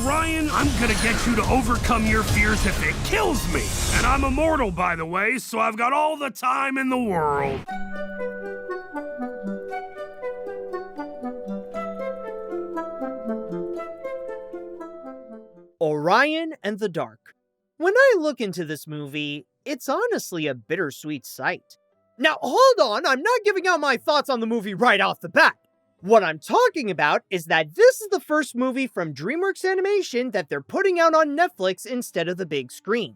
Orion, I'm gonna get you to overcome your fears if it kills me. And I'm immortal, by the way, so I've got all the time in the world. Orion and the Dark. When I look into this movie, it's honestly a bittersweet sight. Now hold on, I'm not giving out my thoughts on the movie right off the bat. What I'm talking about is that this is the first movie from DreamWorks Animation that they're putting out on Netflix instead of the big screen.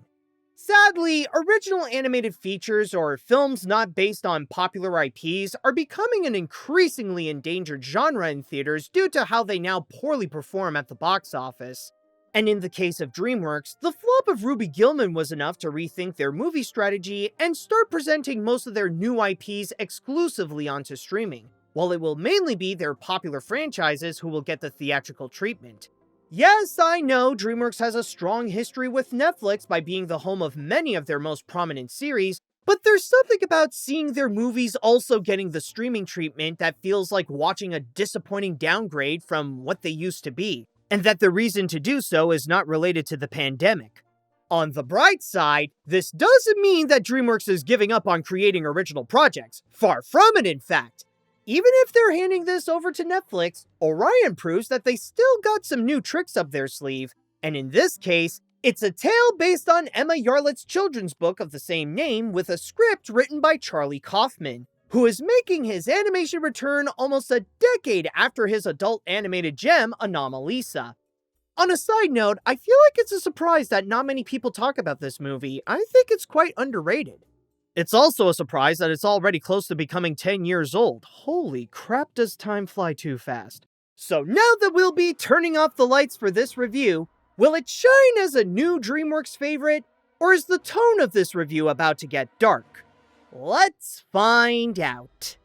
Sadly, original animated features or films not based on popular IPs are becoming an increasingly endangered genre in theaters due to how they now poorly perform at the box office. And in the case of DreamWorks, the flop of Ruby Gillman was enough to rethink their movie strategy and start presenting most of their new IPs exclusively onto streaming, while it will mainly be their popular franchises who will get the theatrical treatment. Yes, I know DreamWorks has a strong history with Netflix by being the home of many of their most prominent series, but there's something about seeing their movies also getting the streaming treatment that feels like watching a disappointing downgrade from what they used to be, and that the reason to do so is not related to the pandemic. On the bright side, this doesn't mean that DreamWorks is giving up on creating original projects. Far from it, in fact. Even if they're handing this over to Netflix, Orion proves that they still got some new tricks up their sleeve, and in this case, it's a tale based on Emma Yarlett's children's book of the same name with a script written by Charlie Kaufman, who is making his animation return almost a decade after his adult animated gem, Anomalisa. On a side note, I feel like it's a surprise that not many people talk about this movie. I think it's quite underrated. It's also a surprise that it's already close to becoming 10 years old. Holy crap, does time fly too fast. So now that we'll be turning off the lights for this review, will it shine as a new DreamWorks favorite, or is the tone of this review about to get dark? Let's find out.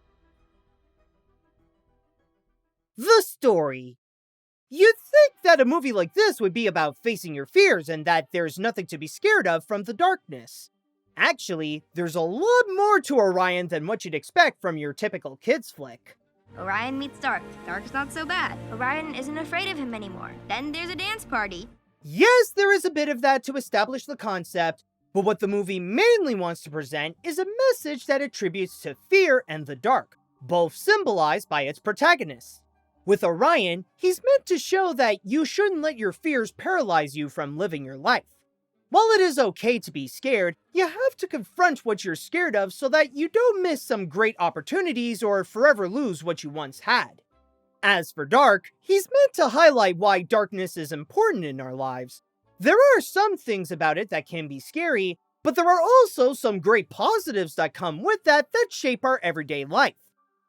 The story. You'd think that a movie like this would be about facing your fears and that there's nothing to be scared of from the darkness. Actually, there's a lot more to Orion than what you'd expect from your typical kids flick. Orion meets Dark. Dark's not so bad. Orion isn't afraid of him anymore. Then there's a dance party. Yes, there is a bit of that to establish the concept, but what the movie mainly wants to present is a message that attributes to fear and the dark, both symbolized by its protagonists. With Orion, he's meant to show that you shouldn't let your fears paralyze you from living your life. While it is okay to be scared, you have to confront what you're scared of so that you don't miss some great opportunities or forever lose what you once had. As for Dark, he's meant to highlight why darkness is important in our lives. There are some things about it that can be scary, but there are also some great positives that come with that shape our everyday life.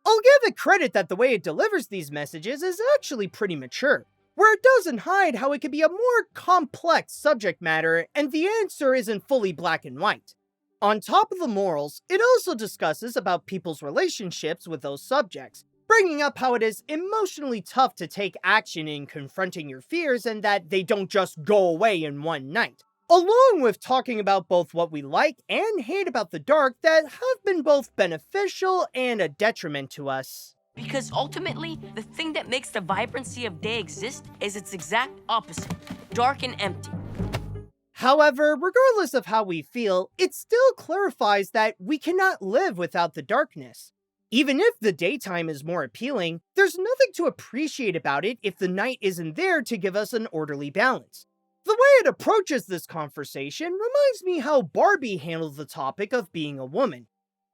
I'll give it credit that the way it delivers these messages is actually pretty mature, where it doesn't hide how it can be a more complex subject matter and the answer isn't fully black and white. On top of the morals, it also discusses about people's relationships with those subjects, bringing up how it is emotionally tough to take action in confronting your fears and that they don't just go away in one night, along with talking about both what we like and hate about the dark that have been both beneficial and a detriment to us. Because ultimately, the thing that makes the vibrancy of day exist is its exact opposite, dark and empty. However, regardless of how we feel, it still clarifies that we cannot live without the darkness. Even if the daytime is more appealing, there's nothing to appreciate about it if the night isn't there to give us an orderly balance. The way it approaches this conversation reminds me how Barbie handled the topic of being a woman.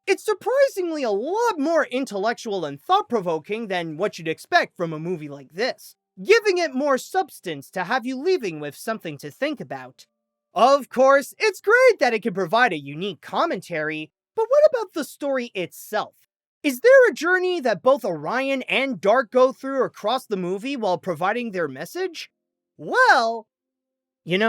It's surprisingly a lot more intellectual and thought-provoking than what you'd expect from a movie like this, giving it more substance to have you leaving with something to think about. Of course, it's great that it can provide a unique commentary, but what about the story itself? Is there a journey that both Orion and Dark go through across the movie while providing their message? Well,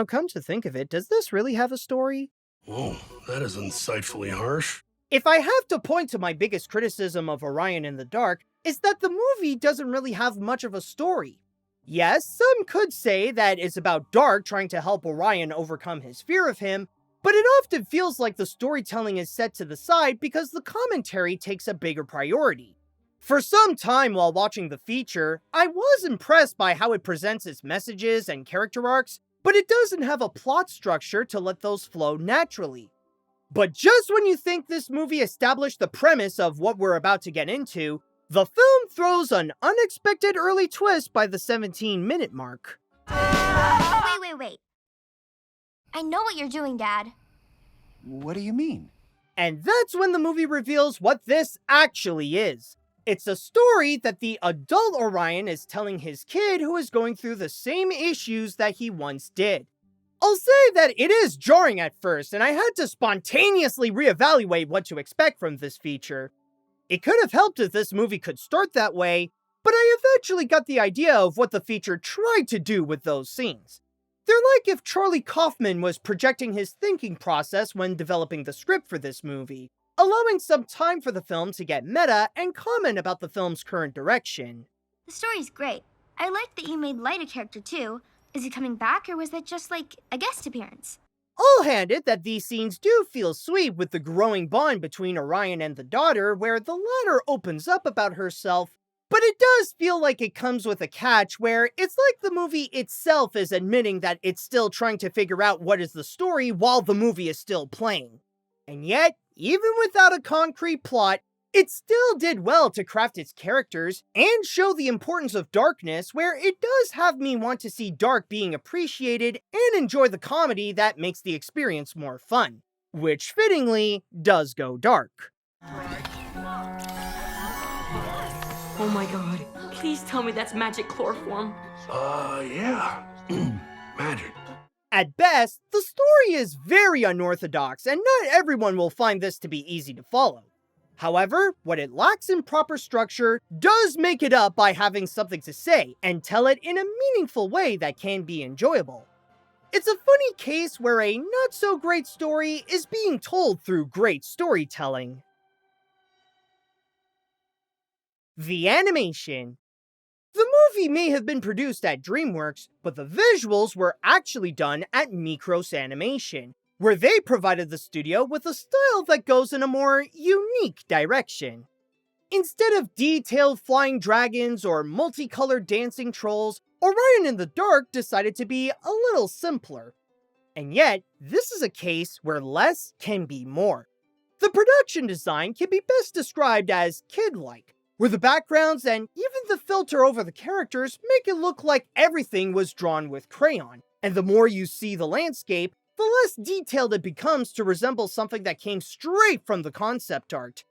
come to think of it, does this really have a story? Whoa, that is insightfully harsh. If I have to point to my biggest criticism of Orion in the Dark, is that the movie doesn't really have much of a story. Yes, some could say that it's about Dark trying to help Orion overcome his fear of him, but it often feels like the storytelling is set to the side because the commentary takes a bigger priority. For some time while watching the feature, I was impressed by how it presents its messages and character arcs, but it doesn't have a plot structure to let those flow naturally. But just when you think this movie established the premise of what we're about to get into, the film throws an unexpected early twist by the 17-minute mark. Wait. I know what you're doing, Dad. What do you mean? And that's when the movie reveals what this actually is. It's a story that the adult Orion is telling his kid who is going through the same issues that he once did. I'll say that it is jarring at first, and I had to spontaneously reevaluate what to expect from this feature. It could have helped if this movie could start that way, but I eventually got the idea of what the feature tried to do with those scenes. They're like if Charlie Kaufman was projecting his thinking process when developing the script for this movie, allowing some time for the film to get meta and comment about the film's current direction. The story's great. I like that you made Light a character too. Is he coming back, or was that just like a guest appearance? I'll hand it that these scenes do feel sweet with the growing bond between Orion and the daughter, where the latter opens up about herself, but it does feel like it comes with a catch where it's like the movie itself is admitting that it's still trying to figure out what is the story while the movie is still playing. And yet, even without a concrete plot, it still did well to craft its characters and show the importance of darkness, where it does have me want to see dark being appreciated and enjoy the comedy that makes the experience more fun, which fittingly does go dark. Oh my god. Please tell me that's magic chloroform. Yeah. Magic. At best, the story is very unorthodox, and not everyone will find this to be easy to follow. However, what it lacks in proper structure does make it up by having something to say and tell it in a meaningful way that can be enjoyable. It's a funny case where a not-so-great story is being told through great storytelling. The animation. The movie may have been produced at DreamWorks, but the visuals were actually done at DreamWorks Animation, where they provided the studio with a style that goes in a more unique direction. Instead of detailed flying dragons or multicolored dancing trolls, Orion in the Dark decided to be a little simpler. And yet, this is a case where less can be more. The production design can be best described as kid-like, where the backgrounds and even the filter over the characters make it look like everything was drawn with crayon, and the more you see the landscape, the less detailed it becomes to resemble something that came straight from the concept art.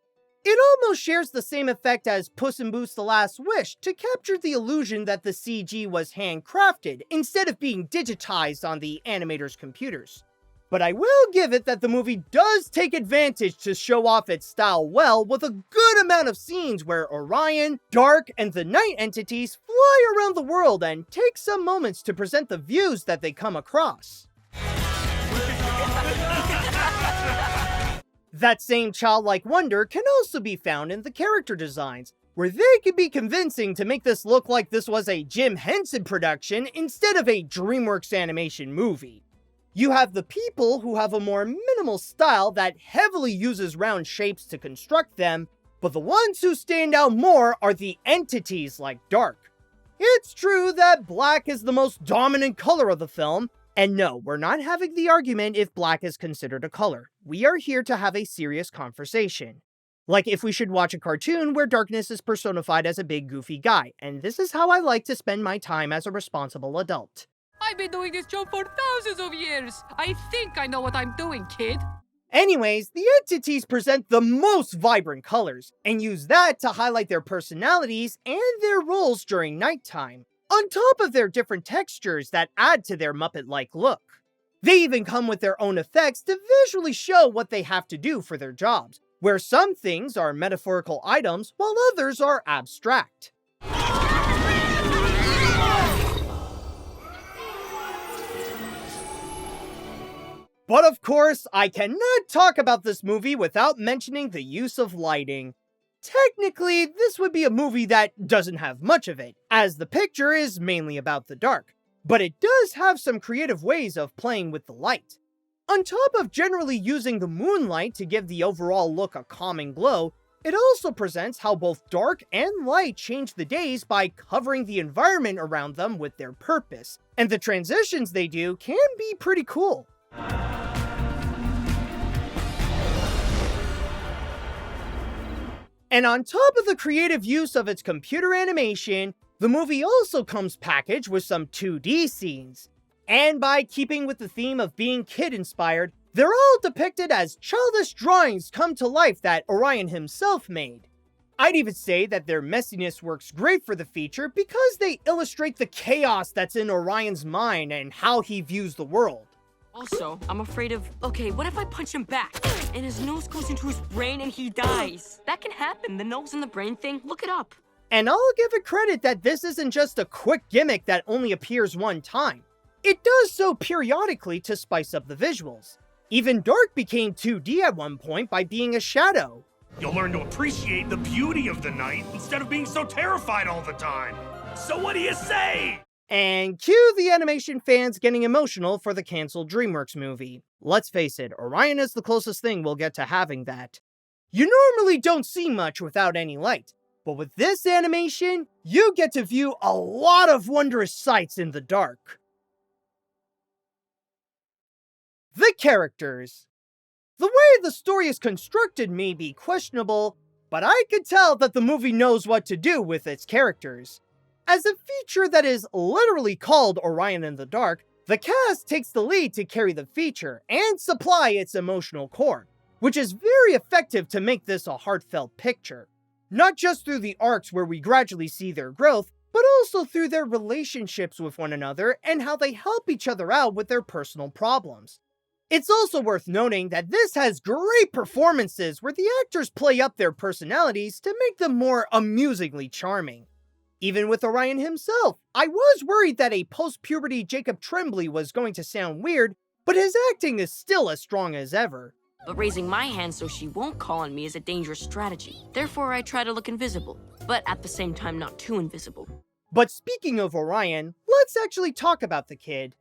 It almost shares the same effect as Puss in Boots: The Last Wish to capture the illusion that the CG was handcrafted instead of being digitized on the animator's computers. But I will give it that the movie does take advantage to show off its style well, with a good amount of scenes where Orion, Dark, and the night entities fly around the world and take some moments to present the views that they come across. That same childlike wonder can also be found in the character designs, where they can be convincing to make this look like this was a Jim Henson production instead of a DreamWorks Animation movie. You have the people who have a more minimal style that heavily uses round shapes to construct them, but the ones who stand out more are the entities like Dark. It's true that black is the most dominant color of the film, and no, we're not having the argument if black is considered a color. We are here to have a serious conversation. Like if we should watch a cartoon where darkness is personified as a big goofy guy, and this is how I like to spend my time as a responsible adult. I've been doing this job for thousands of years. I think I know what I'm doing, kid. Anyways, the entities present the most vibrant colors, and use that to highlight their personalities and their roles during nighttime, on top of their different textures that add to their Muppet-like look. They even come with their own effects to visually show what they have to do for their jobs, where some things are metaphorical items while others are abstract. But of course, I cannot talk about this movie without mentioning the use of lighting. Technically, this would be a movie that doesn't have much of it, as the picture is mainly about the dark, but it does have some creative ways of playing with the light. On top of generally using the moonlight to give the overall look a calming glow, It also presents how both dark and light change the days by covering the environment around them with their purpose, and the transitions they do can be pretty cool. And on top of the creative use of its computer animation, the movie also comes packaged with some 2D scenes. And by keeping with the theme of being kid-inspired, they're all depicted as childish drawings come to life that Orion himself made. I'd even say that their messiness works great for the feature because they illustrate the chaos that's in Orion's mind and how he views the world. Also, I'm afraid of, okay, what if I punch him back and his nose goes into his brain and he dies? That can happen, the nose and the brain thing, look it up. And I'll give it credit that this isn't just a quick gimmick that only appears one time. It does so periodically to spice up the visuals. Even Dark became 2D at one point by being a shadow. You'll learn to appreciate the beauty of the night instead of being so terrified all the time. So what do you say? And cue the animation fans getting emotional for the cancelled DreamWorks movie. Let's face it, Orion is the closest thing we'll get to having that. You normally don't see much without any light, but with this animation, you get to view a lot of wondrous sights in the dark. The characters. The way the story is constructed may be questionable, but I could tell that the movie knows what to do with its characters. As a feature that is literally called Orion in the Dark, the cast takes the lead to carry the feature and supply its emotional core, which is very effective to make this a heartfelt picture. Not just through the arcs where we gradually see their growth, but also through their relationships with one another and how they help each other out with their personal problems. It's also worth noting that this has great performances where the actors play up their personalities to make them more amusingly charming. Even with Orion himself, I was worried that a post-puberty Jacob Tremblay was going to sound weird, but his acting is still as strong as ever. But raising my hand so she won't call on me is a dangerous strategy. Therefore, I try to look invisible, but at the same time not too invisible. But speaking of Orion, let's actually talk about the kid.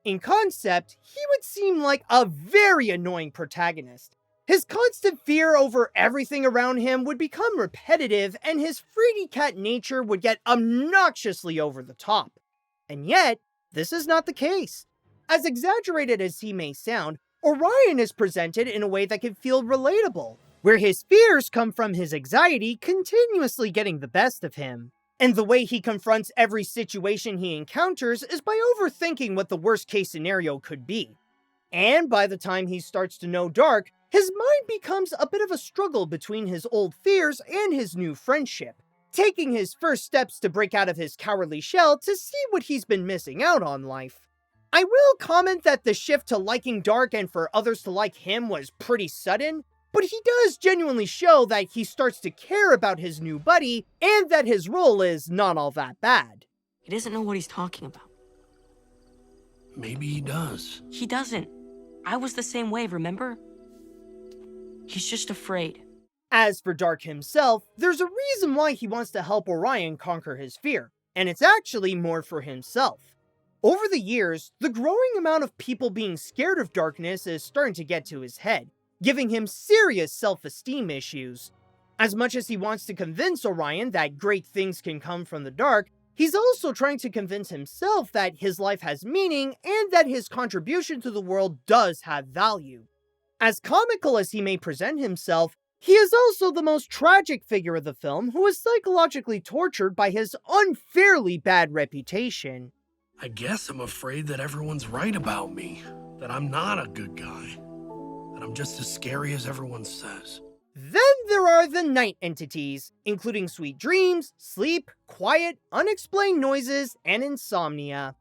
In concept, he would seem like a very annoying protagonist. His constant fear over everything around him would become repetitive, and his fraidy cat nature would get obnoxiously over the top. And yet, this is not the case. As exaggerated as he may sound, Orion is presented in a way that can feel relatable, where his fears come from his anxiety continuously getting the best of him. And the way he confronts every situation he encounters is by overthinking what the worst case scenario could be. And by the time he starts to know Dark, his mind becomes a bit of a struggle between his old fears and his new friendship, taking his first steps to break out of his cowardly shell to see what he's been missing out on life. I will comment that the shift to liking Dark and for others to like him was pretty sudden, but he does genuinely show that he starts to care about his new buddy and that his role is not all that bad. He doesn't know what he's talking about. Maybe he does. He doesn't. I was the same way, remember? He's just afraid. As for Dark himself, there's a reason why he wants to help Orion conquer his fear, and it's actually more for himself. Over the years, the growing amount of people being scared of darkness is starting to get to his head, giving him serious self-esteem issues. As much as he wants to convince Orion that great things can come from the dark, he's also trying to convince himself that his life has meaning and that his contribution to the world does have value. As comical as he may present himself, he is also the most tragic figure of the film who is psychologically tortured by his unfairly bad reputation. I guess I'm afraid that everyone's right about me. That I'm not a good guy. That I'm just as scary as everyone says. Then there are the night entities, including sweet dreams, sleep, quiet, unexplained noises, and insomnia.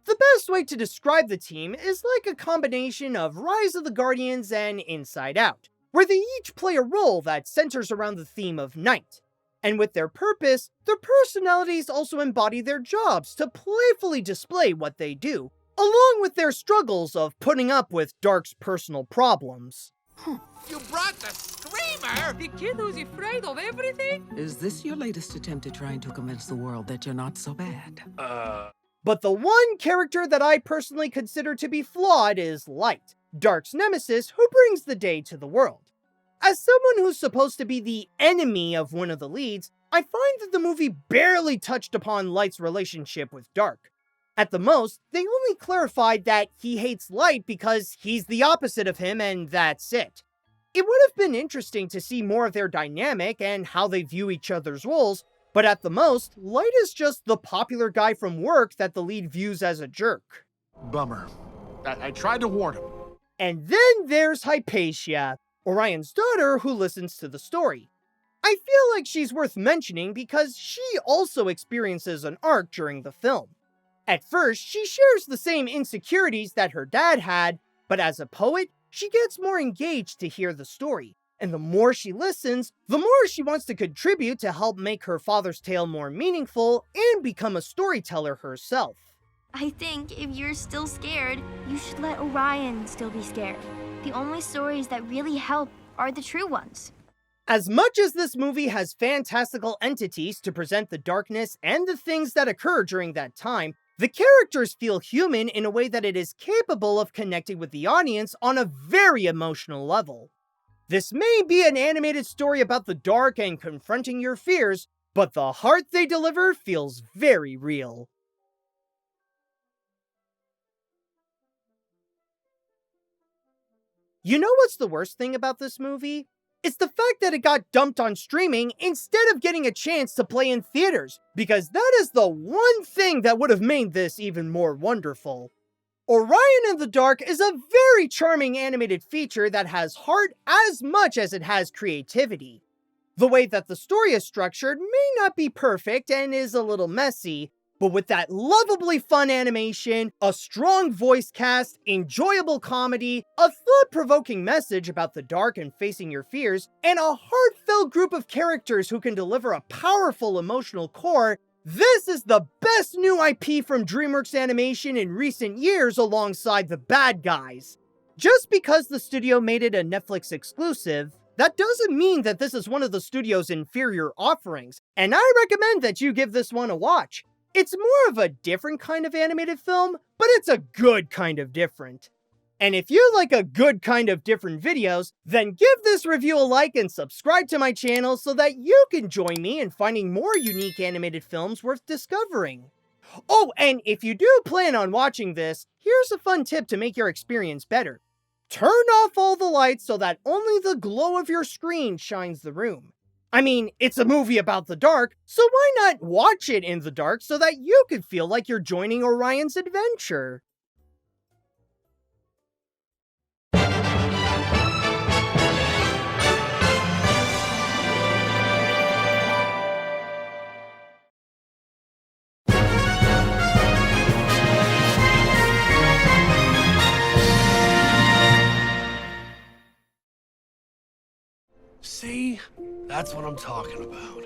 The best way to describe the team is like a combination of Rise of the Guardians and Inside Out, where they each play a role that centers around the theme of night. And with their purpose, their personalities also embody their jobs to playfully display what they do, along with their struggles of putting up with Dark's personal problems. You brought the screamer! The kid who's afraid of everything? Is this your latest attempt at trying to convince the world that you're not so bad? But the one character that I personally consider to be flawed is Light, Dark's nemesis who brings the day to the world. As someone who's supposed to be the enemy of one of the leads, I find that the movie barely touched upon Light's relationship with Dark. At the most, they only clarified that he hates Light because he's the opposite of him and that's it. It would have been interesting to see more of their dynamic and how they view each other's roles, but at the most, Light is just the popular guy from work that the lead views as a jerk. Bummer. I tried to warn him. And then there's Hypatia, Orion's daughter who listens to the story. I feel like she's worth mentioning because she also experiences an arc during the film. At first, she shares the same insecurities that her dad had, but as a poet, she gets more engaged to hear the story. And the more she listens, the more she wants to contribute to help make her father's tale more meaningful and become a storyteller herself. I think if you're still scared, you should let Orion still be scared. The only stories that really help are the true ones. As much as this movie has fantastical entities to present the darkness and the things that occur during that time, the characters feel human in a way that it is capable of connecting with the audience on a very emotional level. This may be an animated story about the dark and confronting your fears, but the heart they deliver feels very real. You know what's the worst thing about this movie? It's the fact that it got dumped on streaming instead of getting a chance to play in theaters, because that is the one thing that would have made this even more wonderful. Orion in the Dark is a very charming animated feature that has heart as much as it has creativity. The way that the story is structured may not be perfect and is a little messy, but with that lovably fun animation, a strong voice cast, enjoyable comedy, a thought-provoking message about the dark and facing your fears, and a heartfelt group of characters who can deliver a powerful emotional core, this is the best new IP from DreamWorks Animation in recent years alongside The Bad Guys. Just because the studio made it a Netflix exclusive, that doesn't mean that this is one of the studio's inferior offerings, and I recommend that you give this one a watch. It's more of a different kind of animated film, but it's a good kind of different. And if you like a good kind of different videos, then give this review a like and subscribe to my channel so that you can join me in finding more unique animated films worth discovering. Oh, and if you do plan on watching this, here's a fun tip to make your experience better. Turn off all the lights so that only the glow of your screen shines the room. I mean, it's a movie about the dark, so why not watch it in the dark so that you can feel like you're joining Orion's adventure? See? That's what I'm talking about.